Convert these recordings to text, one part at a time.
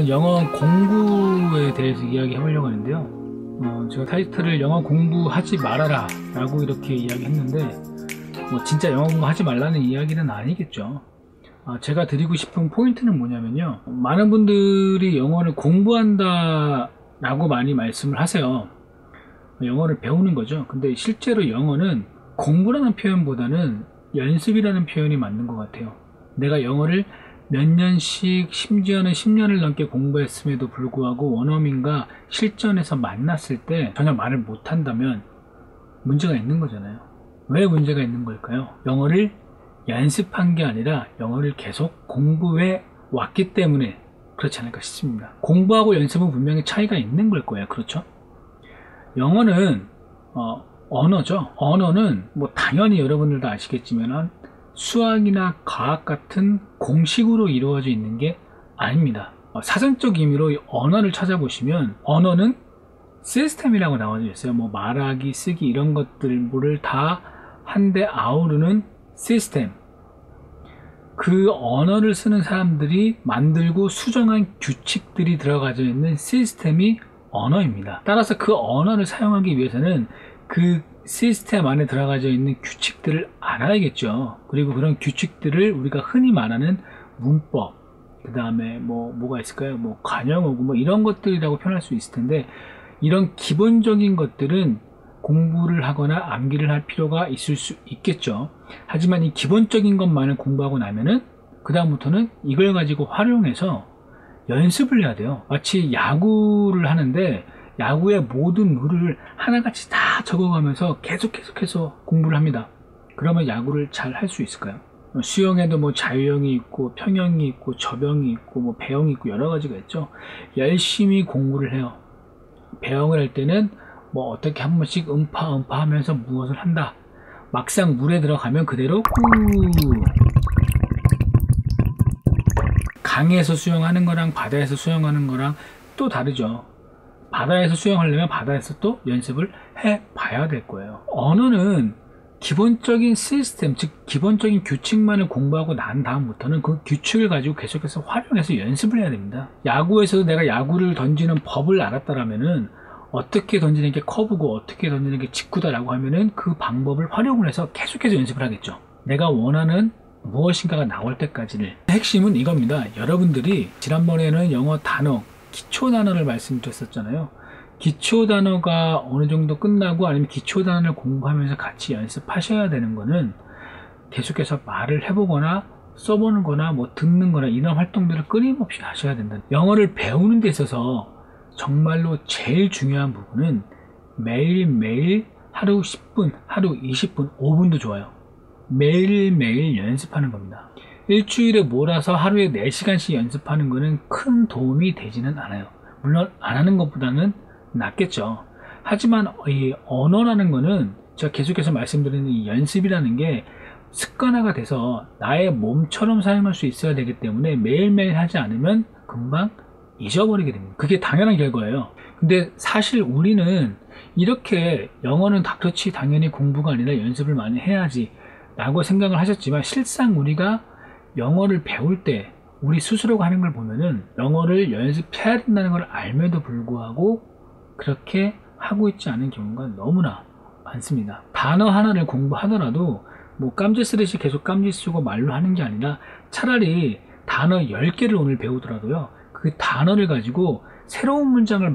오늘은 영어 공부에 대해서 이야기해 보려고 하는데요. 제가 타이틀을 영어 공부하지 말아라 라고 이렇게 이야기했는데 진짜 영어 공부하지 말라는 이야기는 아니겠죠. 제가 드리고 싶은 포인트는 뭐냐면요, 많은 분들이 영어를 공부한다 라고 많이 말씀을 하세요. 영어를 배우는 거죠. 근데 실제로 영어는 공부라는 표현보다는 연습이라는 표현이 맞는 것 같아요. 내가 영어를 몇 년씩, 심지어는 10년을 넘게 공부했음에도 불구하고 원어민과 실전에서 만났을 때 전혀 말을 못한다면 문제가 있는 거잖아요. 왜 문제가 있는 걸까요? 영어를 연습한 게 아니라 영어를 계속 공부해 왔기 때문에 그렇지 않을까 싶습니다. 공부하고 연습은 분명히 차이가 있는 걸 거예요. 그렇죠? 영어는 언어죠. 언어는 당연히 여러분들도 아시겠지만 수학이나 과학 같은 공식으로 이루어져 있는 게 아닙니다. 사전적 의미로 언어를 찾아보시면 언어는 시스템이라고 나와져 있어요. 말하기, 쓰기 이런 것들을 다 한데 아우르는 시스템. 그 언어를 쓰는 사람들이 만들고 수정한 규칙들이 들어가져 있는 시스템이 언어입니다. 따라서 그 언어를 사용하기 위해서는 그 시스템 안에 들어가져 있는 규칙들을 알아야겠죠. 그리고 그런 규칙들을 우리가 흔히 말하는 문법, 그 다음에 뭐가 있을까요? 관용어구 이런 것들이라고 표현할 수 있을 텐데, 이런 기본적인 것들은 공부를 하거나 암기를 할 필요가 있을 수 있겠죠. 하지만 이 기본적인 것만을 공부하고 나면은 그 다음부터는 이걸 가지고 활용해서 연습을 해야 돼요. 마치 야구를 하는데 야구의 모든 룰을 하나같이 다 적어가면서 계속해서 공부를 합니다. 그러면 야구를 잘 할 수 있을까요? 수영에도 자유형이 있고 평형이 있고 접영이 있고 배영이 있고 여러 가지가 있죠. 열심히 공부를 해요. 배영을 할 때는 어떻게 한 번씩 음파 하면서 무엇을 한다. 막상 물에 들어가면 그대로 강에서 수영하는 거랑 바다에서 수영하는 거랑 또 다르죠. 바다에서 수영하려면 바다에서 또 연습을 해봐야 될 거예요. 언어는 기본적인 시스템, 즉 기본적인 규칙만을 공부하고 난 다음부터는 그 규칙을 가지고 계속해서 활용해서 연습을 해야 됩니다. 야구에서도 내가 야구를 던지는 법을 알았다라면은 어떻게 던지는 게 커브고 어떻게 던지는 게 직구다라고 하면은 그 방법을 활용을 해서 계속해서 연습을 하겠죠. 내가 원하는 무엇인가가 나올 때까지를. 핵심은 이겁니다. 여러분들이 지난번에는 영어 단어, 기초 단어를 말씀드렸었잖아요. 기초 단어가 어느 정도 끝나고 아니면 기초 단어를 공부하면서 같이 연습하셔야 되는 거는 계속해서 말을 해보거나 써보는 거나 듣는 거나 이런 활동들을 끊임없이 하셔야 된다. 영어를 배우는 데 있어서 정말로 제일 중요한 부분은 매일매일 하루 10분, 하루 20분, 5분도 좋아요. 매일매일 연습하는 겁니다. 일주일에 몰아서 하루에 4시간씩 연습하는 거는 큰 도움이 되지는 않아요. 물론 안 하는 것보다는 낫겠죠. 하지만 이 언어라는 거는 제가 계속해서 말씀드리는 이 연습이라는 게 습관화가 돼서 나의 몸처럼 사용할 수 있어야 되기 때문에 매일매일 하지 않으면 금방 잊어버리게 됩니다. 그게 당연한 결과예요. 근데 사실 우리는 이렇게 영어는 다 그렇지 당연히 공부가 아니라 연습을 많이 해야지 라고 생각을 하셨지만, 실상 우리가 영어를 배울 때 우리 스스로가 하는 걸 보면은 영어를 연습해야 된다는 걸 알면도 불구하고 그렇게 하고 있지 않은 경우가 너무나 많습니다. 단어 하나를 공부하더라도 깜짓스레시 계속 깜짓 쓰고 말로 하는 게 아니라 차라리 단어 10개를 오늘 배우더라도요, 그 단어를 가지고 새로운 문장을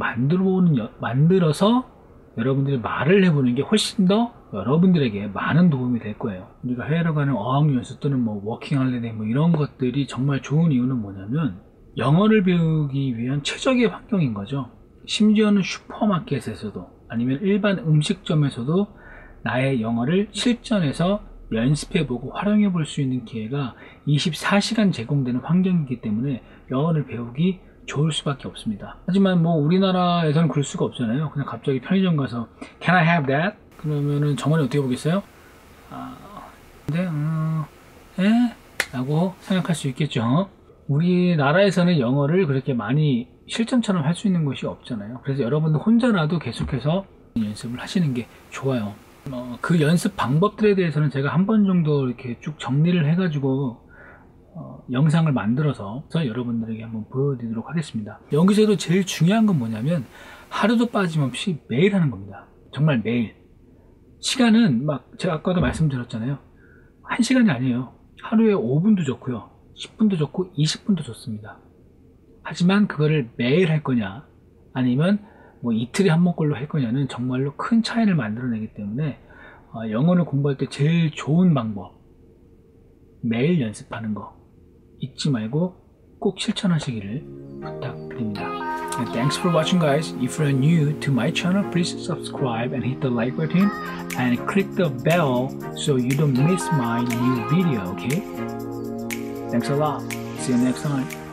만들어서 여러분들이 말을 해보는 게 훨씬 더 여러분들에게 많은 도움이 될 거예요. 우리가 해외로 가는 어학연수 또는 워킹 할리데이 이런 것들이 정말 좋은 이유는 뭐냐면 영어를 배우기 위한 최적의 환경인 거죠. 심지어는 슈퍼마켓에서도 아니면 일반 음식점에서도 나의 영어를 실전에서 연습해보고 활용해 볼 수 있는 기회가 24시간 제공되는 환경이기 때문에 영어를 배우기 좋을 수밖에 없습니다. 하지만 우리나라에서는 그럴 수가 없잖아요. 그냥 갑자기 편의점 가서 Can I have that? 그러면은 정원이 어떻게 보겠어요? 근데 라고 생각할 수 있겠죠. 우리나라에서는 영어를 그렇게 많이 실전처럼 할 수 있는 곳이 없잖아요. 그래서 여러분들 혼자라도 계속해서 연습을 하시는 게 좋아요. 그 연습 방법들에 대해서는 제가 한 번 정도 이렇게 쭉 정리를 해가지고 영상을 만들어서 여러분들에게 한번 보여드리도록 하겠습니다. 여기서도 제일 중요한 건 뭐냐면 하루도 빠짐없이 매일 하는 겁니다. 정말 매일. 시간은 막 제가 아까도 말씀드렸잖아요. 1시간이 아니에요. 하루에 5분도 좋고요. 10분도 좋고 20분도 좋습니다. 하지만 그거를 매일 할 거냐 아니면 뭐 이틀에 한 번꼴로 할 거냐는 정말로 큰 차이를 만들어내기 때문에 영어를 공부할 때 제일 좋은 방법, 매일 연습하는 거 잊지 말고 꼭 실천하시기를 부탁드립니다. And thanks for watching, guys. If you're new to my channel, please subscribe and hit the like button and click the bell so you don't miss my new video, okay? Thanks a lot. See you next time.